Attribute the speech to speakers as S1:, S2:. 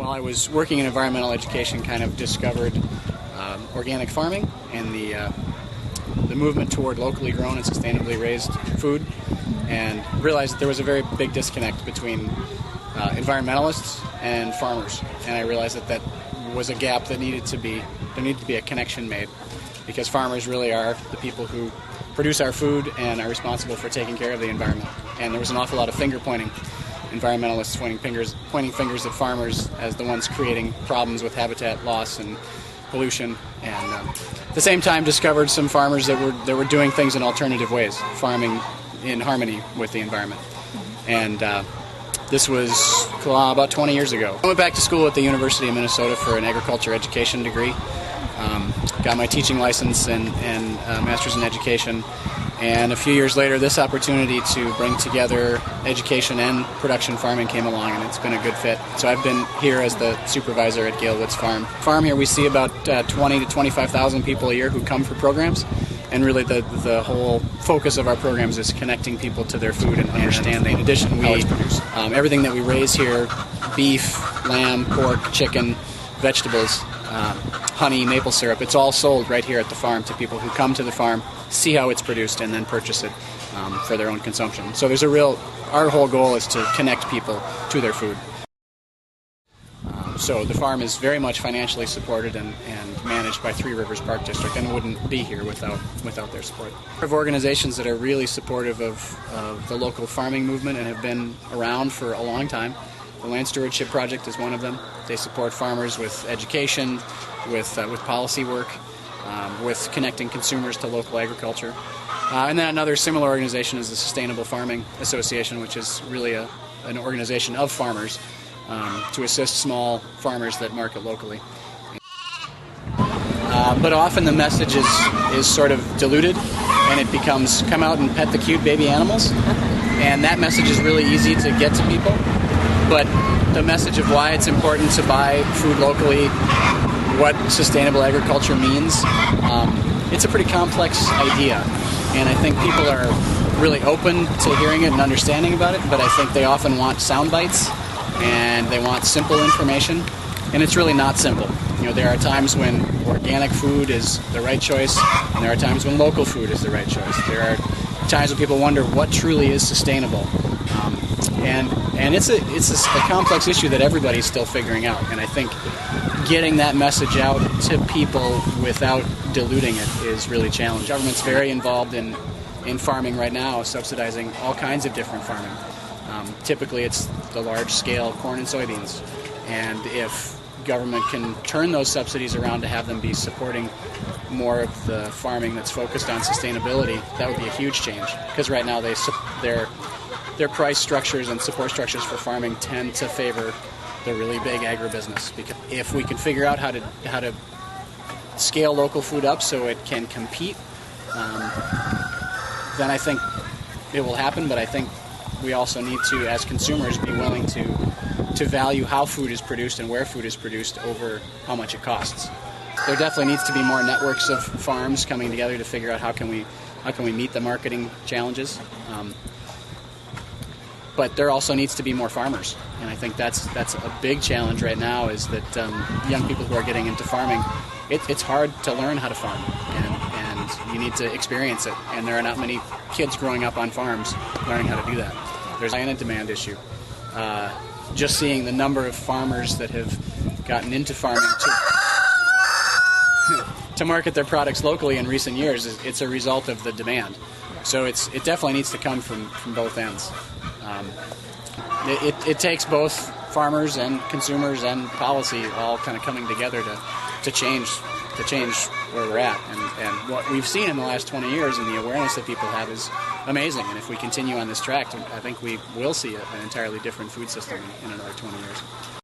S1: While I was working in environmental education, kind of discovered organic farming and the movement toward locally grown and sustainably raised food, and realized that there was a very big disconnect between environmentalists and farmers. And I realized that that was a gap that needed to be a connection made, because farmers really are the people who produce our food and are responsible for taking care of the environment. And there was an awful lot of finger pointing. Environmentalists pointing fingers at farmers as the ones creating problems with habitat loss and pollution, and at the same time discovered some farmers that were doing things in alternative ways, farming in harmony with the environment. And this was about 20 years ago. I went back to school at the University of Minnesota for an agriculture education degree. Got my teaching license and master's in education. And a few years later, this opportunity to bring together education and production farming came along, and it's been a good fit. So I've been here as the supervisor at Gale Farm. Here we see about 20 to 25,000 people a year who come for programs, and really the whole focus of our programs is connecting people to their food and understanding. In addition, how it's produced. Everything that we raise here, beef, lamb, pork, chicken, vegetables, honey, maple syrup, it's all sold right here at the farm to people who come to the farm, see how it's produced, and then purchase it for their own consumption. So our whole goal is to connect people to their food. So the farm is very much financially supported and managed by Three Rivers Park District, and wouldn't be here without their support. We have organizations that are really supportive of the local farming movement and have been around for a long time. The Land Stewardship Project is one of them. They support farmers with education, with policy work, with connecting consumers to local agriculture. And then another similar organization is the Sustainable Farming Association, which is really an organization of farmers to assist small farmers that market locally. But often the message is sort of diluted, and it becomes, come out and pet the cute baby animals. And that message is really easy to get to people. But the message of why it's important to buy food locally, what sustainable agriculture means, it's a pretty complex idea. And I think people are really open to hearing it and understanding about it, but I think they often want sound bites and they want simple information, and it's really not simple. You know, there are times when organic food is the right choice, and there are times when local food is the right choice. There are times when people wonder what truly is sustainable. And it's a complex issue that everybody's still figuring out. And I think getting that message out to people without diluting it is really challenging. The government's very involved in farming right now, subsidizing all kinds of different farming. Typically it's the large-scale corn and soybeans. And if government can turn those subsidies around to have them be supporting more of the farming that's focused on sustainability, that would be a huge change. Because right now their price structures and support structures for farming tend to favor the really big agribusiness. Because if we can figure out how to scale local food up so it can compete, then I think it will happen. But I think we also need to, as consumers, be willing to value how food is produced and where food is produced over how much it costs. There definitely needs to be more networks of farms coming together to figure out how can we meet the marketing challenges. But there also needs to be more farmers, and I think that's a big challenge right now, is that young people who are getting into farming, it's hard to learn how to farm, and you need to experience it, and there are not many kids growing up on farms learning how to do that. There's a demand issue. Just seeing the number of farmers that have gotten into farming to market their products locally in recent years, it's a result of the demand. So it definitely needs to come from both ends. It takes both farmers and consumers and policy all kind of coming together to change where we're at. And what we've seen in the last 20 years and the awareness that people have is amazing. And if we continue on this track, I think we will see an entirely different food system in another 20 years.